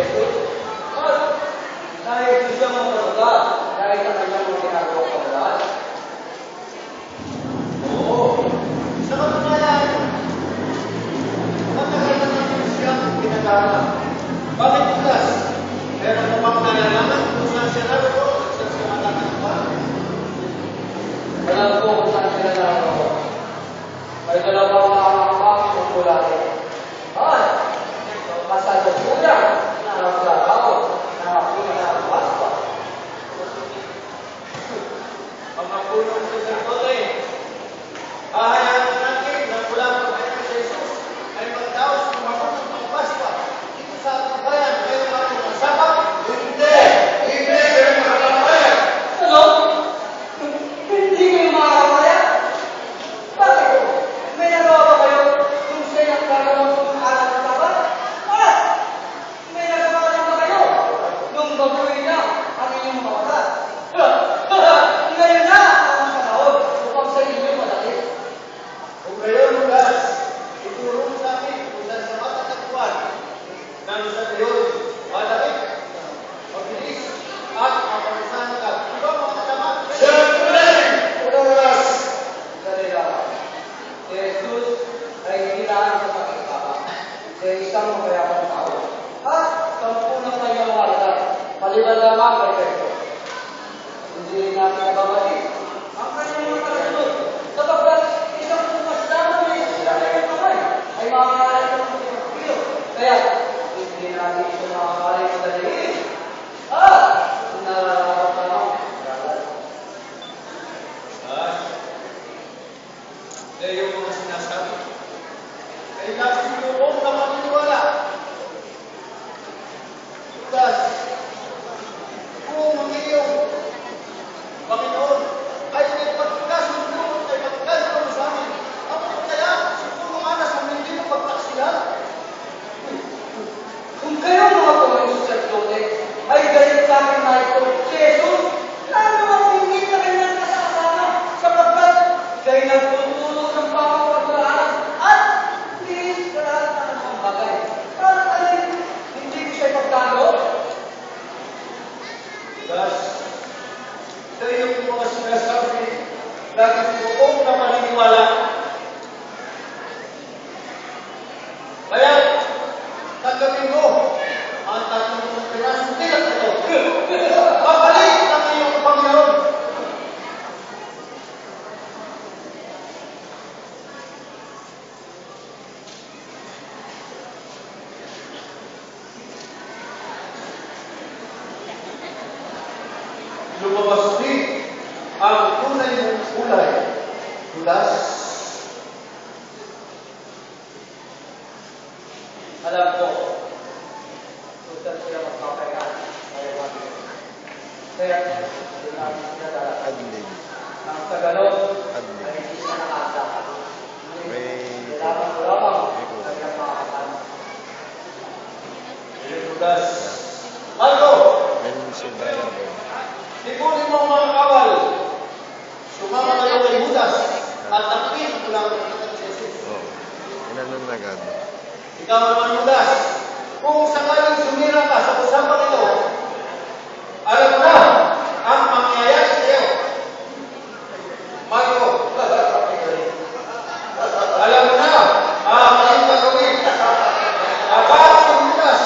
Jesus. At dahil siya maparuga, dahil sa kanyang mga ginagawa kabalaan. Oo. Sa katunayan, matagal na natin siyang ginagawa. Bakit Judas? Meron mo bang nalalaman kung saan siya naroon? Saan siya matatakpan? Alam ko kung saan sila naroon. May dalawang nakakapakit ng kulay. At kasalukuyan na naglalaw na apoy na Pascua. Ang mapunong sa sarkote, hahayanan natin na mula pa kayo sa Jesus ay magdaos ng mapunong ng Pascua. Dito sa ating bayan, kayo mga masabak? Hindi! Hindi kayo makakabayan! Ano? Hindi kayo makakapaya? Bakit? May nagawa ba kayo kung siya'y nagkakaroon ng alam ng tapat? Wala! May nagawa na ba kayo nung baguhin niya ang inyong mga mata? Ngayon na ang panahon upang sa inyo madali. Kung kayo, Lugas, ituro mo sa akin kung saan sa matatagpuan ng sa Diyos, madakit, mabilis, at maparusahan ka. Ito ang mga kasama. Siyempre! Lugas! Dali lang. Si Jesus ay kailangan sa pagkakaba. Siya ay isang mapayapang tao. At sampunang kanyang walda, maliban lamang kay Pedro. Hindi rin natin nababalik ang kanyang mga kalasunod. Sapagkat isang bukas lamang may sila kanyang kamay ay makakalit ng pagkakapilo. Kaya, hindi natin ito makakalit sa daliin. Kung nararapat na ako, Kaya yung mga sinasabi, ay nasinubong na maniniwala. Lugas, kung ang iyong Panginoon ay nagpagkasundo at nagpagkasundo sa amin, ako kaya siguro anas ang hindi mo pagtaksilan. kung kayo mga pamangos sa Diyos ay galit sa akin na ito, si Jesus, lalo ang hindi na kanyang kasama sapagkat siya'y nagtutulong ng pangapagdaan at linis sa lahat ng mga bagay. Para alin, hindi ko siya ipagtalo. Lugas, sa iyong mga sinasabi, nasinubong na maniniwala. Kaya, tanggapin mo ang 30 pirasong tiyak na ito. Babalik ang iyong Panginoon. Lumabas din ang tunay mong kulay. Judas, Alam ko, kung saan sila magpapahinga, kaya hindi namin sila dalakan. Adlib. Nang sa ganon, Adlib. ay hindi sila nakasama. May Kailangan ko lamang may kulang. kanyang mga kasama. Judas. Marco, Meron si Brian Boy. ipunin mo ang mga kawal. Sumama kayo kay Judas at takpin mula ang nakita ni Jesus. Oo. Inanon na agad. Ikaw naman, Judas, kung sakaling sumira ka sa usapang ito, alam mo na ang mangyayari sa iyo. Marco, alam mo na ang iyong gagawin. Akala ng Judas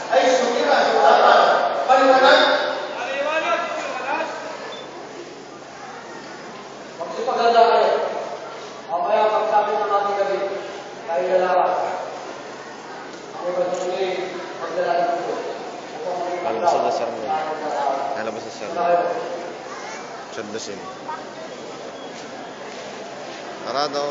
ay sumira sa usapan. Paliwanag? Magsipaganda kayo. Mamaya pagsabi ng ating gabi, tayo lalawan. Ako ba tuloy magdala ng puso? Lalabas sa dasar mo. Lalabas sa dasar mo. Sundusin. Tara daw.